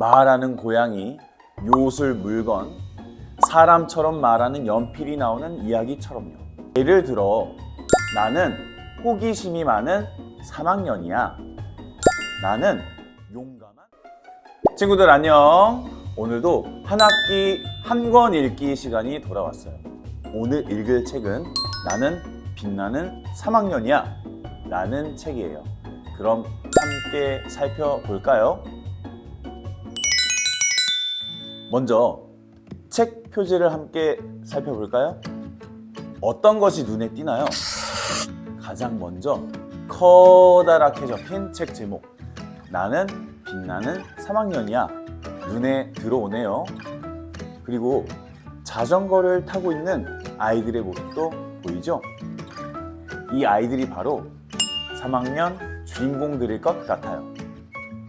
말하는 고양이, 요술 물건, 사람처럼 말하는 연필이 나오는 이야기처럼요. 예를 들어, 나는 호기심이 많은 3학년이야. 나는 용감한 친구들 안녕. 오늘도 한 학기 한 권 읽기 시간이 돌아왔어요. 오늘 읽을 책은 나는 빛나는 3학년이야 라는 책이에요. 그럼 함께 살펴볼까요? 먼저 책 표지를 함께 살펴볼까요? 어떤 것이 눈에 띄나요? 가장 먼저 커다랗게 적힌 책 제목, 나는 빛나는 3학년이야 눈에 들어오네요. 그리고 자전거를 타고 있는 아이들의 모습도 보이죠? 이 아이들이 바로 3학년 주인공들일 것 같아요.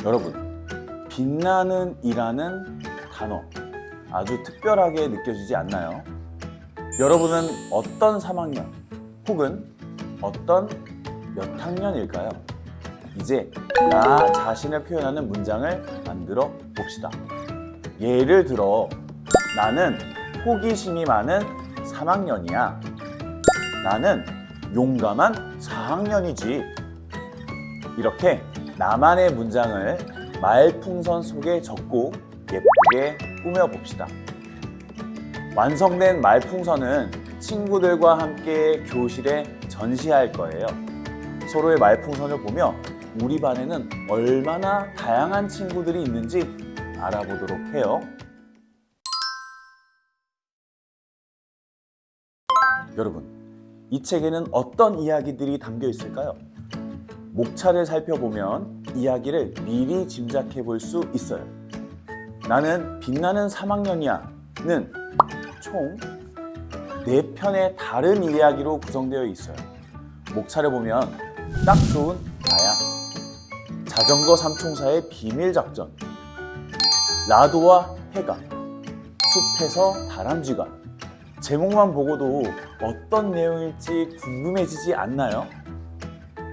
여러분, 빛나는 이라는 단어 아주 특별하게 느껴지지 않나요? 여러분은 어떤 3학년 혹은 어떤 몇 학년일까요? 이제 나 자신을 표현하는 문장을 만들어 봅시다. 예를 들어, 나는 호기심이 많은 3학년이야. 나는 용감한 4학년이지. 이렇게 나만의 문장을 말풍선 속에 적고 예쁘게 꾸며봅시다. 완성된 말풍선은 친구들과 함께 교실에 전시할 거예요. 서로의 말풍선을 보며 우리 반에는 얼마나 다양한 친구들이 있는지 알아보도록 해요. 여러분, 이 책에는 어떤 이야기들이 담겨 있을까요? 목차를 살펴보면 이야기를 미리 짐작해 볼 수 있어요. 나는 빛나는 3학년이야는 총 4편의 다른 이야기로 구성되어 있어요. 목차를 보면 딱 좋은 나야, 자전거 삼총사의 비밀작전, 라도와 해가, 숲에서 다람쥐가. 제목만 보고도 어떤 내용일지 궁금해지지 않나요?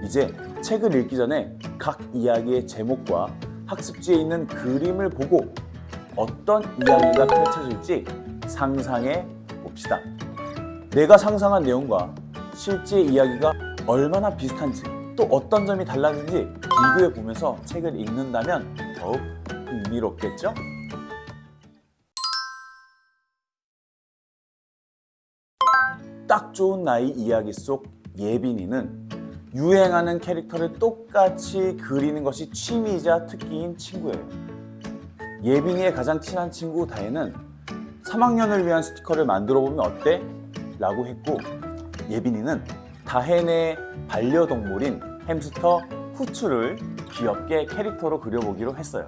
이제 책을 읽기 전에 각 이야기의 제목과 학습지에 있는 그림을 보고 어떤 이야기가 펼쳐질지 상상해 봅시다. 내가 상상한 내용과 실제 이야기가 얼마나 비슷한지, 또 어떤 점이 달랐는지 비교해 보면서 책을 읽는다면 더욱 흥미롭겠죠? 딱 좋은 나이 이야기 속 예빈이는 유행하는 캐릭터를 똑같이 그리는 것이 취미이자 특기인 친구예요. 예빈이의 가장 친한 친구 다혜는 3학년을 위한 스티커를 만들어 보면 어때? 라고 했고, 예빈이는 다혜네 반려동물인 햄스터 후추를 귀엽게 캐릭터로 그려보기로 했어요.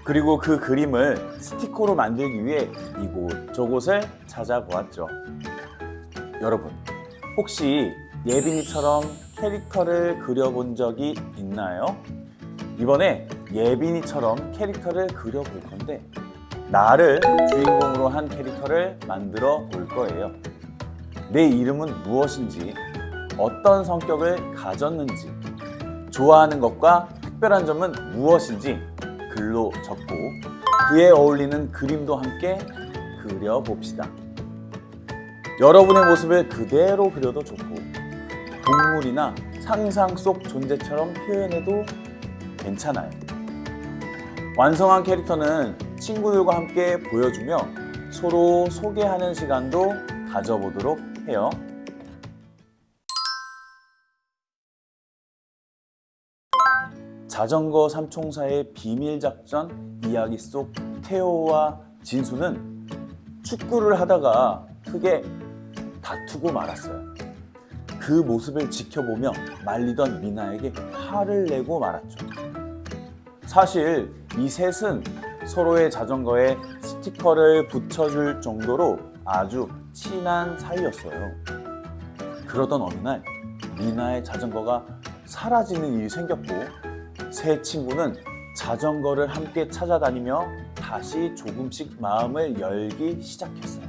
그리고 그 그림을 스티커로 만들기 위해 이곳저곳을 찾아보았죠. 여러분, 혹시 예빈이처럼 캐릭터를 그려본 적이 있나요? 이번에 예빈이처럼 캐릭터를 그려볼 건데, 나를 주인공으로 한 캐릭터를 만들어 볼 거예요. 내 이름은 무엇인지, 어떤 성격을 가졌는지, 좋아하는 것과 특별한 점은 무엇인지 글로 적고 그에 어울리는 그림도 함께 그려봅시다. 여러분의 모습을 그대로 그려도 좋고, 동물이나 상상 속 존재처럼 표현해도 괜찮아요. 완성한 캐릭터는 친구들과 함께 보여주며 서로 소개하는 시간도 가져보도록 해요. 자전거 삼총사의 비밀작전 이야기 속 태호와 진수는 축구를 하다가 크게 다투고 말았어요. 그 모습을 지켜보며 말리던 미나에게 화를 내고 말았죠. 사실 이 셋은 서로의 자전거에 스티커를 붙여줄 정도로 아주 친한 사이였어요. 그러던 어느 날 미나의 자전거가 사라지는 일이 생겼고, 세 친구는 자전거를 함께 찾아다니며 다시 조금씩 마음을 열기 시작했어요.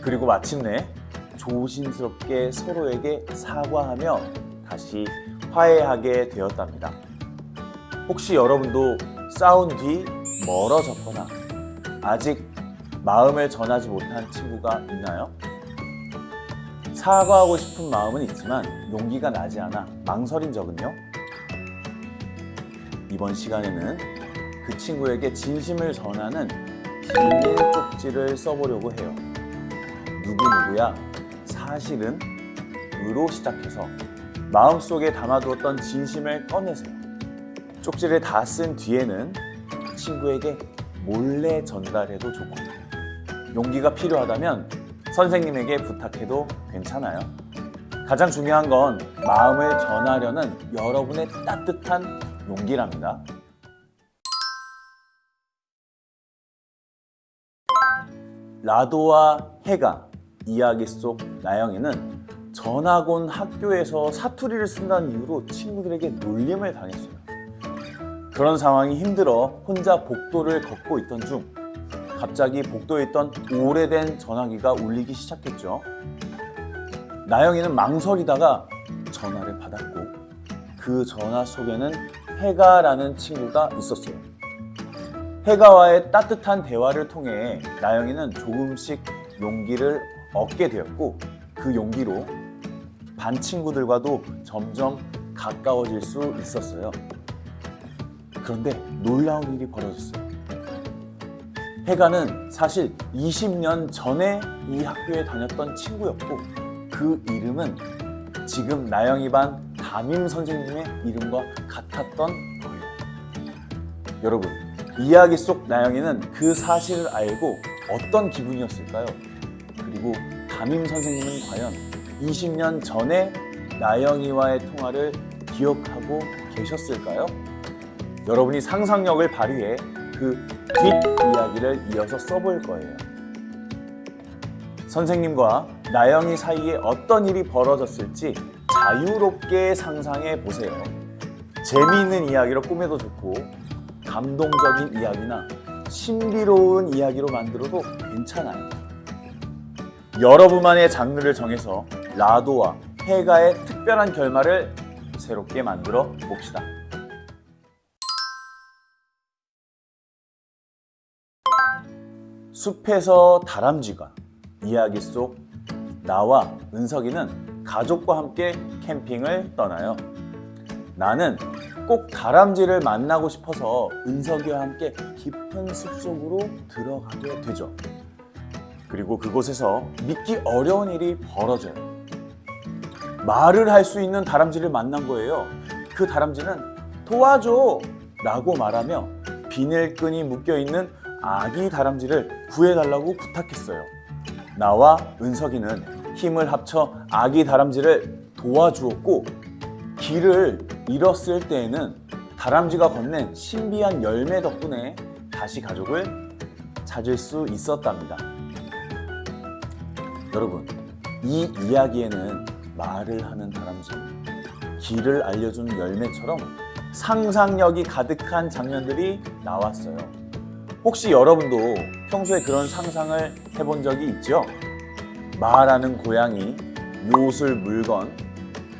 그리고 마침내 조심스럽게 서로에게 사과하며 다시 화해하게 되었답니다. 혹시 여러분도 싸운 뒤 멀어졌거나 아직 마음을 전하지 못한 친구가 있나요? 사과하고 싶은 마음은 있지만 용기가 나지 않아 망설인 적은요? 이번 시간에는 그 친구에게 진심을 전하는 비밀 쪽지를 써보려고 해요. 누구누구야 사실은 으로 시작해서 마음속에 담아두었던 진심을 꺼내세요. 쪽지를 다 쓴 뒤에는 친구에게 몰래 전달해도 좋고, 용기가 필요하다면 선생님에게 부탁해도 괜찮아요. 가장 중요한 건 마음을 전하려는 여러분의 따뜻한 용기랍니다. 라도와 해가 이야기 속 나영이는 전학 온 학교에서 사투리를 쓴다는 이유로 친구들에게 놀림을 당했어요. 그런 상황이 힘들어 혼자 복도를 걷고 있던 중 갑자기 복도에 있던 오래된 전화기가 울리기 시작했죠. 나영이는 망설이다가 전화를 받았고 그 전화 속에는 해가라는 친구가 있었어요. 해가와의 따뜻한 대화를 통해 나영이는 조금씩 용기를 얻게 되었고 그 용기로 반 친구들과도 점점 가까워질 수 있었어요. 그런데 놀라운 일이 벌어졌어요. 해가는 사실 20년 전에 이 학교에 다녔던 친구였고 그 이름은 지금 나영이 반 담임 선생님의 이름과 같았던 거예요. 여러분, 이야기 속 나영이는 그 사실을 알고 어떤 기분이었을까요? 그리고 담임 선생님은 과연 20년 전에 나영이와의 통화를 기억하고 계셨을까요? 여러분이 상상력을 발휘해 그 뒷이야기를 이어서 써볼 거예요. 선생님과 나영이 사이에 어떤 일이 벌어졌을지 자유롭게 상상해 보세요. 재미있는 이야기로 꾸며도 좋고 감동적인 이야기나 신비로운 이야기로 만들어도 괜찮아요. 여러분만의 장르를 정해서 라도와 해가의 특별한 결말을 새롭게 만들어 봅시다. 숲에서 다람쥐가 이야기 속 나와 은석이는 가족과 함께 캠핑을 떠나요. 나는 꼭 다람쥐를 만나고 싶어서 은석이와 함께 깊은 숲속으로 들어가게 되죠. 그리고 그곳에서 믿기 어려운 일이 벌어져요. 말을 할 수 있는 다람쥐를 만난 거예요. 그 다람쥐는 도와줘! 라고 말하며 비늘끈이 묶여있는 아기 다람쥐를 구해달라고 부탁했어요. 나와 은석이는 힘을 합쳐 아기 다람쥐를 도와주었고 길을 잃었을 때에는 다람쥐가 건넨 신비한 열매 덕분에 다시 가족을 찾을 수 있었답니다. 여러분, 이 이야기에는 말을 하는 다람쥐, 길을 알려주는 열매처럼 상상력이 가득한 장면들이 나왔어요. 혹시 여러분도 평소에 그런 상상을 해본 적이 있죠? 말하는 고양이, 요술 물건,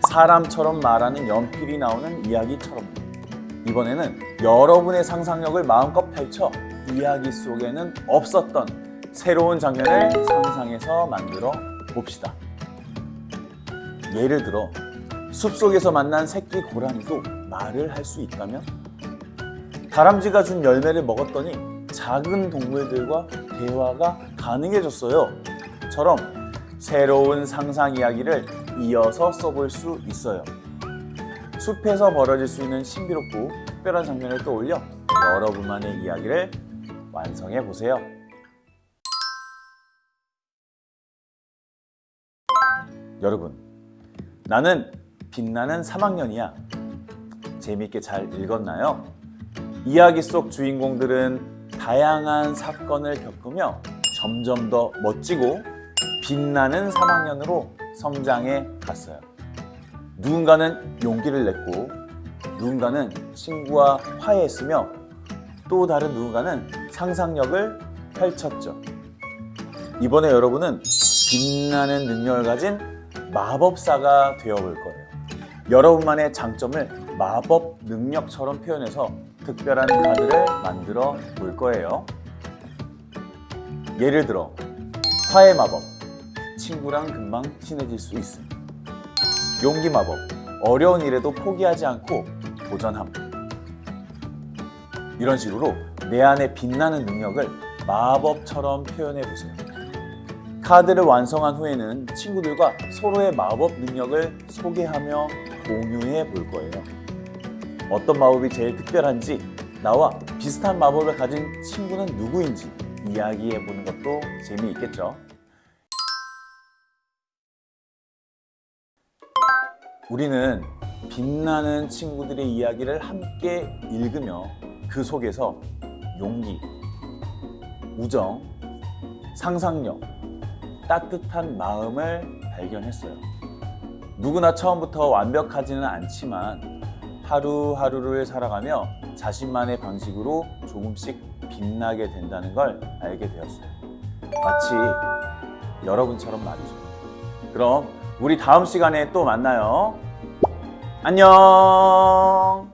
사람처럼 말하는 연필이 나오는 이야기처럼 이번에는 여러분의 상상력을 마음껏 펼쳐 이야기 속에는 없었던 새로운 장면을 상상해서 만들어 봅시다. 예를 들어 숲속에서 만난 새끼 고라니도 말을 할 수 있다면? 다람쥐가 준 열매를 먹었더니 작은 동물들과 대화가 가능해졌어요. 처럼 새로운 상상 이야기를 이어서 써볼 수 있어요. 숲에서 벌어질 수 있는 신비롭고 특별한 장면을 떠올려 여러분만의 이야기를 완성해 보세요. 여러분, 나는 빛나는 3학년이야. 재미있게 잘 읽었나요? 이야기 속 주인공들은 다양한 사건을 겪으며 점점 더 멋지고 빛나는 3학년으로 성장해 갔어요. 누군가는 용기를 냈고 누군가는 친구와 화해했으며 또 다른 누군가는 상상력을 펼쳤죠. 이번에 여러분은 빛나는 능력을 가진 마법사가 되어볼 거예요. 여러분만의 장점을 마법 능력처럼 표현해서 특별한 카드를 만들어 볼 거예요. 예를 들어 화해 마법, 친구랑 금방 친해질 수 있음. 용기 마법, 어려운 일에도 포기하지 않고 도전함. 이런 식으로 내 안에 빛나는 능력을 마법처럼 표현해 보세요. 카드를 완성한 후에는 친구들과 서로의 마법 능력을 소개하며 공유해 볼 거예요. 어떤 마법이 제일 특별한지, 나와 비슷한 마법을 가진 친구는 누구인지 이야기해 보는 것도 재미있겠죠. 우리는 빛나는 친구들의 이야기를 함께 읽으며 그 속에서 용기, 우정, 상상력, 따뜻한 마음을 발견했어요. 누구나 처음부터 완벽하지는 않지만 하루하루를 살아가며 자신만의 방식으로 조금씩 빛나게 된다는 걸 알게 되었어요. 마치 여러분처럼 말이죠. 그럼 우리 다음 시간에 또 만나요. 안녕!